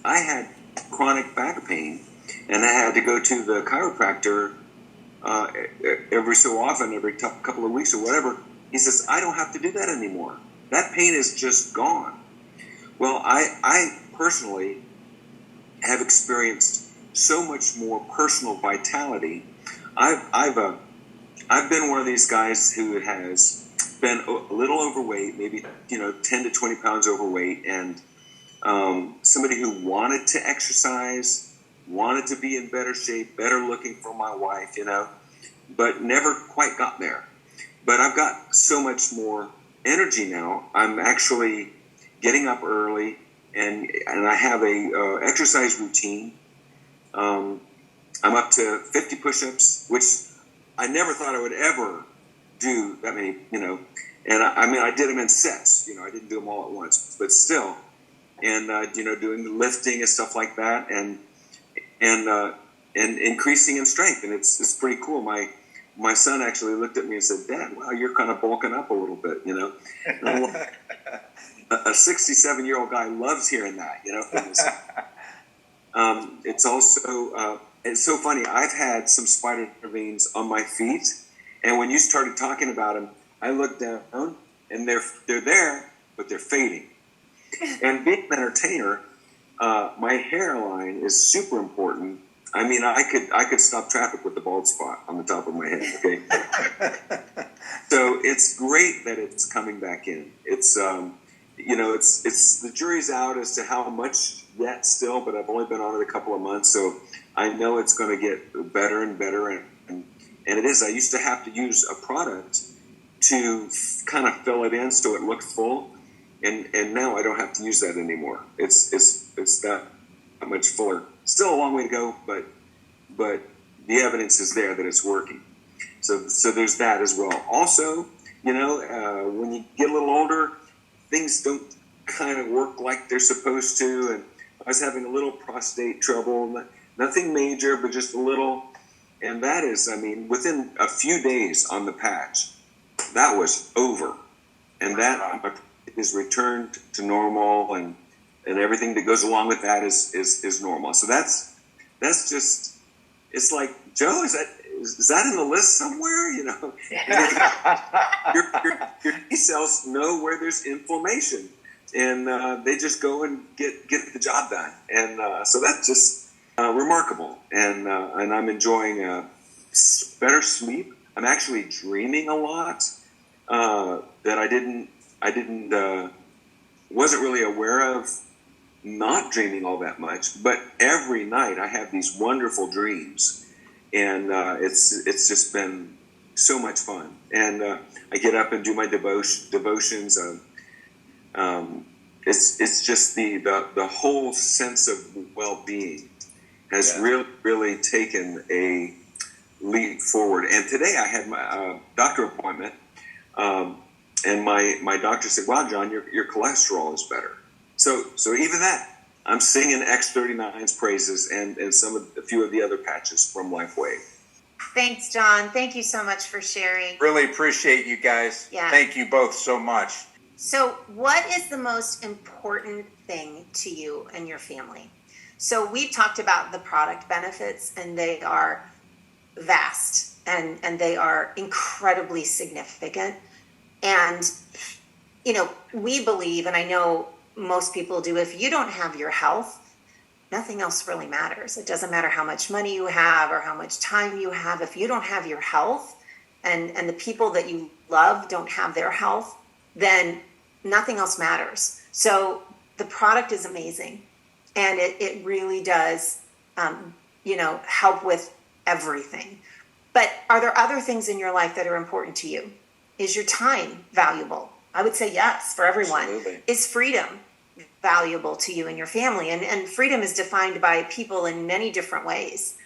I had chronic back pain, and I had to go to the chiropractor every so often, every couple of weeks or whatever. He says, I don't have to do that anymore. That pain is just gone. Well, I personally have experienced so much more personal vitality. I've been one of these guys who has been a little overweight, maybe 10 to 20 pounds overweight, and somebody who wanted to exercise, wanted to be in better shape, better looking for my wife, but never quite got there. But I've got so much more energy now. I'm actually getting up early, and I have a exercise routine. I'm up to 50 push-ups, which I never thought I would ever do that many, and I did them in sets, I didn't do them all at once, but still, and, doing the lifting and stuff like that, and increasing in strength. And it's pretty cool. My son actually looked at me and said, "Dad, wow, you're kind of bulking up a little bit, A 67-year-old guy loves hearing that, It's also, it's so funny. I've had some spider veins on my feet, and when you started talking about them, I looked down, and they're there, but they're fading. And being an entertainer, my hairline is super important. I mean, I could stop traffic with the bald spot on the top of my head. Okay, so it's great that it's coming back in. It's it's the jury's out as to how much yet still, but I've only been on it a couple of months, so I know it's going to get better and better, and it is. I used to have to use a product to kind of fill it in so it looked full, and now I don't have to use that anymore. It's that much fuller. Still a long way to go, but the evidence is there that it's working. So there's that as well. Also, when you get a little older, things don't kind of work like they're supposed to, and I was having a little prostate trouble, nothing major, but just a little, and that is, within a few days on the patch, that was over, and that is returned to normal, and everything that goes along with that is normal. So that's just, it's like, Joe, is that in the list somewhere? Your T cells know where there's inflammation, and they just go and get the job done, and so that's just remarkable. And I'm enjoying better sleep. I'm actually dreaming a lot that I wasn't really aware of. Not dreaming all that much, but every night I have these wonderful dreams, and it's just been so much fun. And I get up and do my devotions. It's just the whole sense of well-being has really taken a leap forward. And today I had my doctor appointment, and my doctor said, "Wow, John, your cholesterol is better." So even that, I'm singing X39's praises and a few of the other patches from Lifewave. Thanks, John. Thank you so much for sharing. Really appreciate you guys. Yeah. Thank you both so much. So what is the most important thing to you and your family? So we've talked about the product benefits, and they are vast, and they are incredibly significant. And, we believe, and I know most people do, if you don't have your health, nothing else really matters. It doesn't matter how much money you have or how much time you have. If you don't have your health, and the people that you love don't have their health, then nothing else matters. So the product is amazing, and it really does, help with everything. But are there other things in your life that are important to you? Is your time valuable? I would say yes, for everyone. Absolutely. Is freedom valuable to you and your family? And freedom is defined by people in many different ways.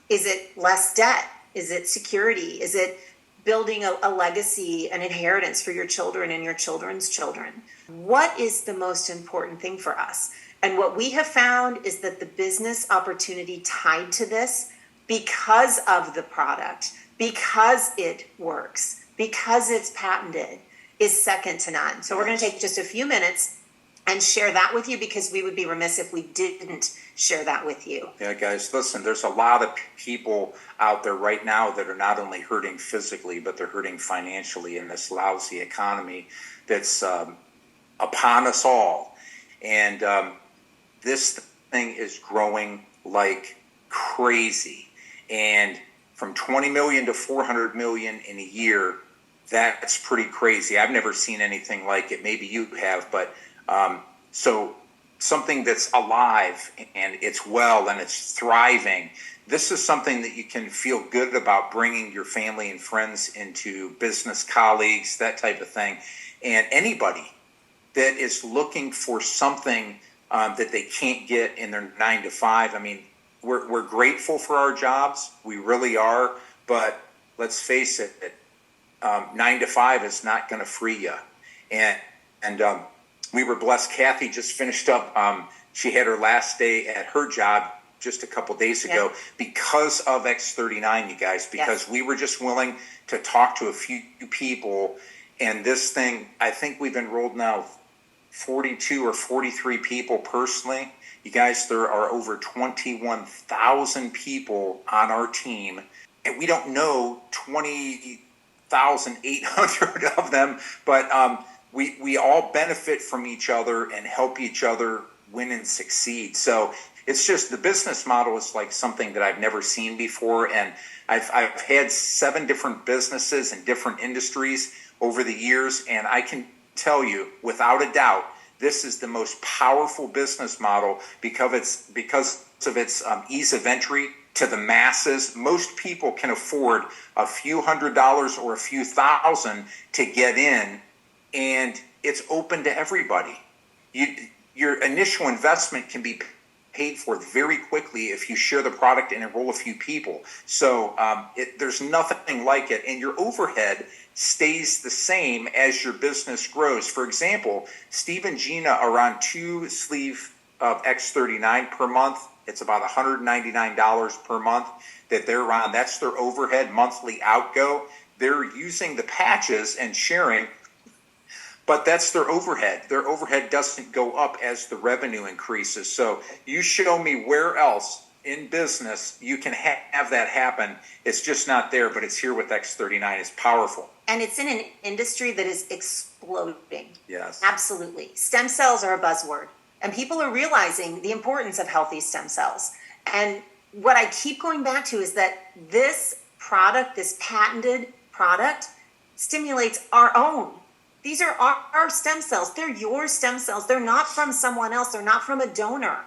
Is it less debt? Is it security? Is it building a legacy, an inheritance for your children and your children's children? What is the most important thing for us? And what we have found is that the business opportunity tied to this, because of the product, because it works, because it's patented, is second to none. So we're going to take just a few minutes and share that with you, because we would be remiss if we didn't share that with you. Yeah, guys, listen, there's a lot of people out there right now that are not only hurting physically, but they're hurting financially in this lousy economy that's upon us all. And this thing is growing like crazy. And from 20 million to 400 million in a year, That's pretty crazy. I've never seen anything like it. Maybe you have, but so something that's alive and it's well and it's thriving. This is something that you can feel good about bringing your family and friends into, business colleagues, that type of thing. And anybody that is looking for something that they can't get in their 9 to 5. I mean, we're grateful for our jobs. We really are. But let's face it, 9 to 5 is not going to free you. And we were blessed. Kathy just finished up. She had her last day at her job just a couple days ago because of X39, you guys, because we were just willing to talk to a few people. And this thing, I think we've enrolled now 42 or 43 people personally. You guys, there are over 21,000 people on our team, and we don't know 20,800 of them, but we all benefit from each other and help each other win and succeed. So it's just, the business model is like something that I've never seen before, and I've had 7 different businesses in different industries over the years, and I can tell you without a doubt, this is the most powerful business model because of its ease of entry to the masses. Most people can afford a few $100s or a few thousand to get in, and it's open to everybody. Your initial investment can be paid for very quickly if you share the product and enroll a few people. So there's nothing like it, and your overhead stays the same as your business grows. For example, Steve and Gina are on 2 sleeve of X39 per month. It's about $199 per month that they're on. That's their overhead monthly outgo. They're using the patches and sharing, but that's their overhead. Their overhead doesn't go up as the revenue increases. So you show me where else in business you can have that happen. It's just not there, but it's here with X39. It's powerful. And it's in an industry that is exploding. Yes. Absolutely. Stem cells are a buzzword, and people are realizing the importance of healthy stem cells. And what I keep going back to is that this product, this patented product, stimulates our own. These are our stem cells. They're your stem cells. They're not from someone else. They're not from a donor.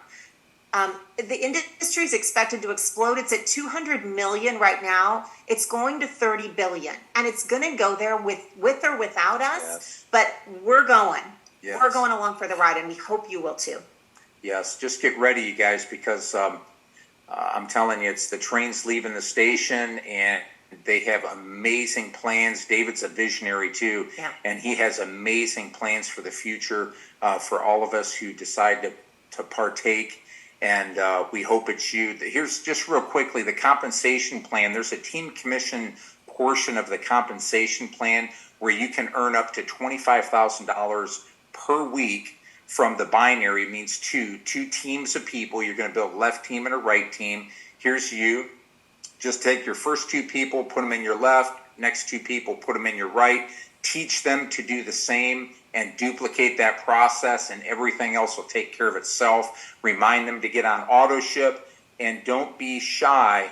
The industry is expected to explode. It's at 200 million right now. It's going to 30 billion, and it's going to go there with or without us. Yes. But we're going. Yes. We're going along for the ride, and we hope you will too. Yes, just get ready, you guys, because I'm telling you, it's the train's leaving the station, and they have amazing plans. David's a visionary too, and he has amazing plans for the future for all of us who decide to partake. And we hope it's you. Here's just real quickly the compensation plan. There's a team commission portion of the compensation plan where you can earn up to $25,000 per week from the binary. It means two teams of people. You're going to build a left team and a right team. Here's you. Just take your first 2 people, put them in your left, next 2 people, put them in your right. Teach them to do the same and duplicate that process, and everything else will take care of itself. Remind them to get on auto ship, and don't be shy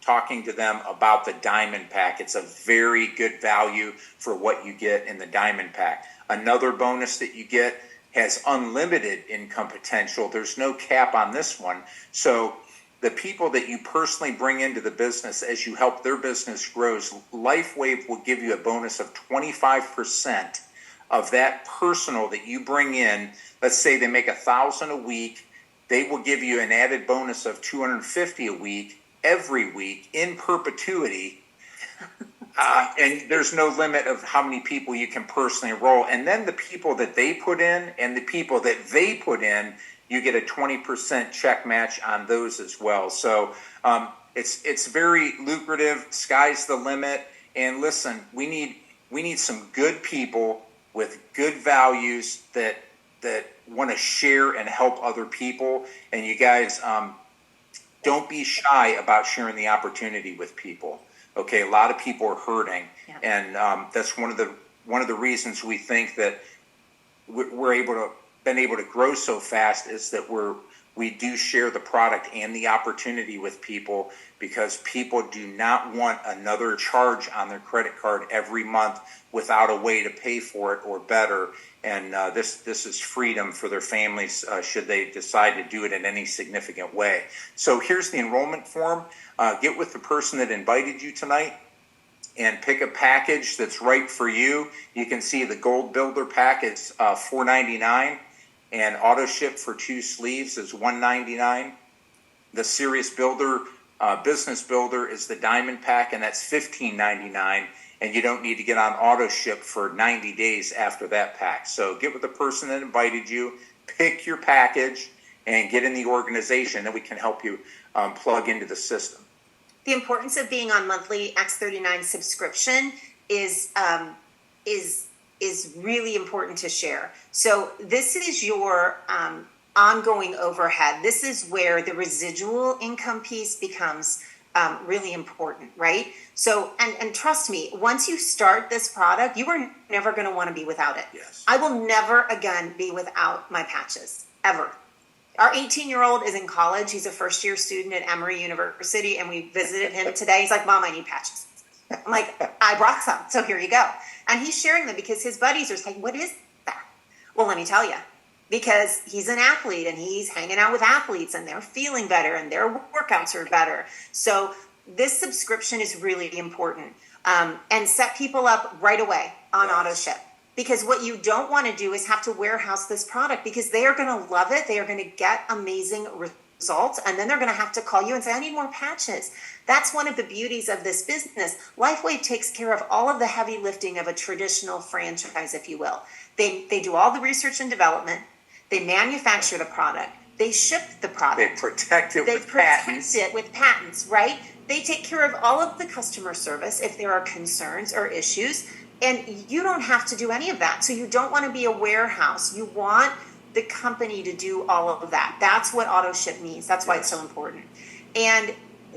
talking to them about the Diamond Pack. It's a very good value for what you get in the Diamond Pack. Another bonus that you get has unlimited income potential. There's no cap on this one. So the people that you personally bring into the business as you help their business grows, Lifewave will give you a bonus of 25% of that personal that you bring in. Let's say they make $1,000 a week. They will give you an added bonus of $250 a week, every week, in perpetuity. And there's no limit of how many people you can personally enroll. And then the people that they put in and the people that they put in, you get a 20% check match on those as well. So it's very lucrative. Sky's the limit. And listen, we need some good people with good values that want to share and help other people. And you guys, don't be shy about sharing the opportunity with people. Okay, a lot of people are hurting, and that's one of the reasons we think that we're been able to grow so fast is that we do share the product and the opportunity with people because people do not want another charge on their credit card every month without a way to pay for it or better. And this is freedom for their families should they decide to do it in any significant way. So here's the enrollment form. Get with the person that invited you tonight and pick a package that's right for you. You can see the Gold Builder pack is $4.99, and auto ship for 2 sleeves is $1.99. The Serious Builder Business Builder is the Diamond pack, and that's $15.99. And you don't need to get on auto ship for 90 days after that pack. So get with the person that invited you, pick your package, and get in the organization that we can help you plug into the system. The importance of being on monthly X39 subscription is really important to share. So this is your ongoing overhead. This is where the residual income piece becomes really important, right? So, and trust me, once you start this product, you are never going to want to be without it. Yes. I will never again be without my patches, ever. Our 18-year-old is in college. He's a first-year student at Emory University, and we visited him today. He's like, Mom, I need patches. I'm like, I brought some, so here you go. And he's sharing them because his buddies are saying, what is that? Well, let me tell you. Because he's an athlete and he's hanging out with athletes and they're feeling better and their workouts are better. So this subscription is really important. And set people up right away on auto ship. Because what you don't want to do is have to warehouse this product because they are going to love it. They are going to get amazing results. And then they're going to have to call you and say, I need more patches. That's one of the beauties of this business. Lifewave takes care of all of the heavy lifting of a traditional franchise, if you will. They do all the research and development. They manufacture the product. They ship the product. They protect it with patents. They protect it with patents, right? They take care of all of the customer service if there are concerns or issues. And you don't have to do any of that. So you don't want to be a warehouse. You want the company to do all of that. That's what auto ship means. That's why it's so important. And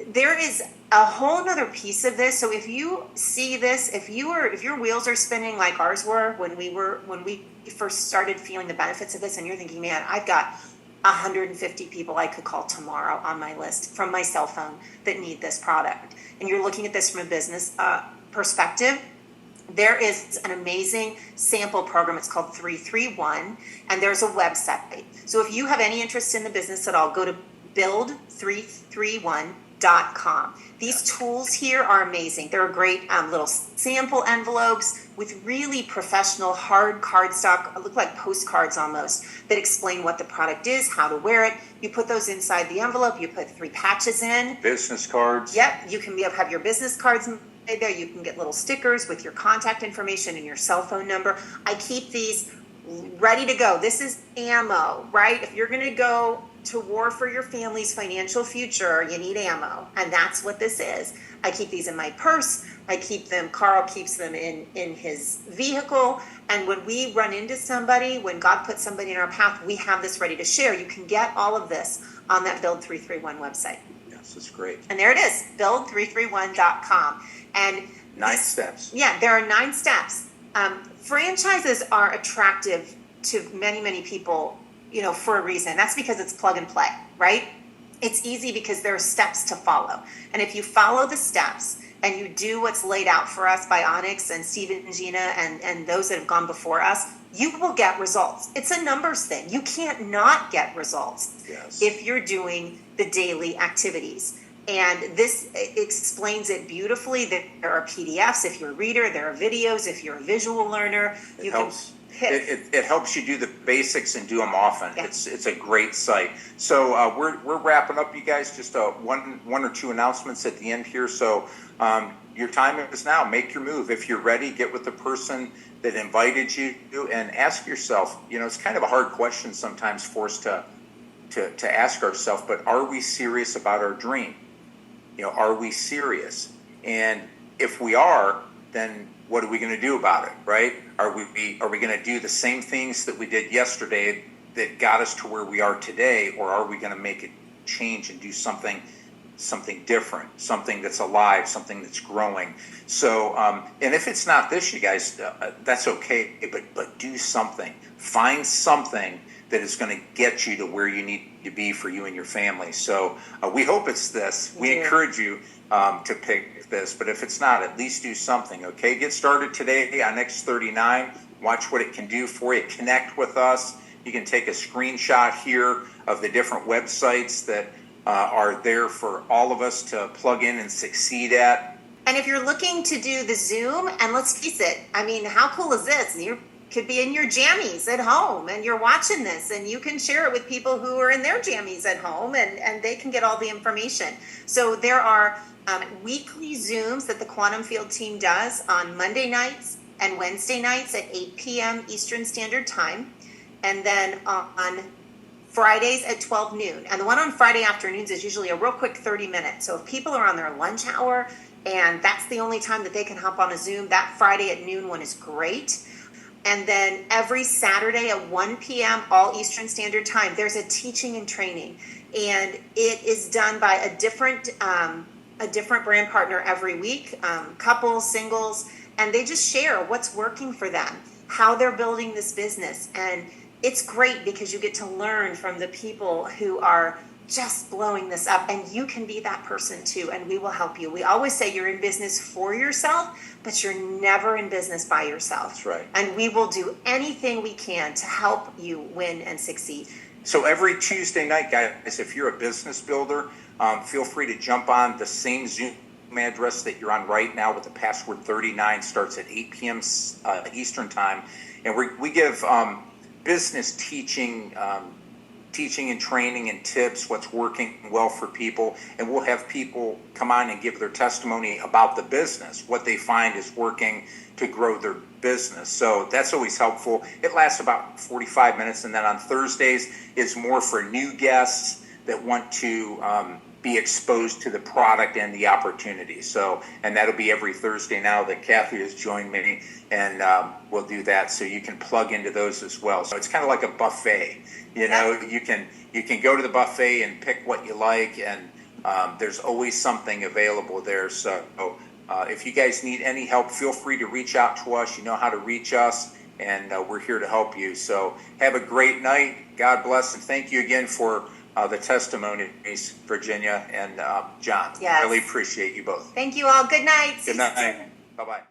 there is a whole other piece of this. So if you see this, if your wheels are spinning like ours were when we first started feeling the benefits of this, and you're thinking, man, I've got 150 people I could call tomorrow on my list from my cell phone that need this product. And you're looking at this from a business perspective. There is an amazing sample program. It's called 331, and there's a website. So if you have any interest in the business at all, go to build331.com. These tools here are amazing. They're great little sample envelopes with really professional hard cardstock, look like postcards almost, that explain what the product is, how to wear it. You put those inside the envelope. You put 3 patches in. Business cards. Yep. You can have your business cards there. You can get little stickers with your contact information and your cell phone number. I keep these ready to go. This is ammo, right? If you're going to go to war for your family's financial future, you need ammo. And that's what this is. I keep these in my purse. I keep them, Carl keeps them in his vehicle. And when we run into somebody, when God puts somebody in our path, we have this ready to share. You can get all of this on that Build 331 website. Yes, it's great. And there it is, build331.com. And 9 steps. Yeah, there are 9 steps. Franchises are attractive to many, many people, for a reason. That's because it's plug and play, right? It's easy because there are steps to follow. And if you follow the steps and you do what's laid out for us by Onyx and Steve and Gina and those that have gone before us, you will get results. It's a numbers thing. You can't not get results if you're doing the daily activities. And this explains it beautifully. There are PDFs if you're a reader. There are videos if you're a visual learner. It helps you do the basics and do them often. Yeah. It's a great site. So we're wrapping up, you guys. Just one or two announcements at the end here. So your time is now. Make your move. If you're ready, get with the person that invited you and ask yourself. It's kind of a hard question sometimes for us to ask ourselves. But are we serious about our dream? Are we serious? And if we are, then what are we going to do about it, right? Are we going to do the same things that we did yesterday that got us to where we are today, or are we going to make a change and do something different, something that's alive, something that's growing? So, and if it's not this, you guys, that's okay, but do something. Find something that is going to get you to where you need to be for you and your family. So we hope it's this. We encourage you to pick this, but if it's not, at least do something, okay? Get started today on X39. Watch what it can do for you. Connect with us. You can take a screenshot here of the different websites that are there for all of us to plug in and succeed at. And if you're looking to do the Zoom, and let's face it, I mean, how cool is this? You could be in your jammies at home and you're watching this, and you can share it with people who are in their jammies at home, and they can get all the information. So there are weekly Zooms that the Quantum Field team does on Monday nights and Wednesday nights at 8 p.m. Eastern Standard Time, and then on Fridays at 12 noon. And the one on Friday afternoons is usually a real quick 30 minutes. So if people are on their lunch hour and that's the only time that they can hop on a Zoom, that Friday at noon one is great. And then every Saturday at 1 p.m. all Eastern Standard Time, there's a teaching and training. And it is done by a different brand partner every week, couples, singles, and they just share what's working for them, how they're building this business. And it's great because you get to learn from the people who are just blowing this up, and you can be that person too, and we will help you. We always say you're in business for yourself, but you're never in business by yourself. That's right. And we will do anything we can to help you win and succeed. So every Tuesday night, guys, if you're a business builder, feel free to jump on the same Zoom address that you're on right now with the password 39. Starts at 8 p.m. Eastern Time. And we give business teaching and training and tips, what's working well for people. And we'll have people come on and give their testimony about the business, what they find is working to grow their business. So that's always helpful. It lasts about 45 minutes. And then on Thursdays, it's more for new guests that want to be exposed to the product and the opportunity. So, and that'll be every Thursday now that Kathy has joined me, and we'll do that. So you can plug into those as well. So it's kind of like a buffet. You know, you can go to the buffet and pick what you like, and there's always something available there. So if you guys need any help, feel free to reach out to us. You know how to reach us, and we're here to help you. So have a great night. God bless, and thank you again for the testimonies, Virginia and John. Yes. Really appreciate you both. Thank you all. Good night. Good night. Bye-bye.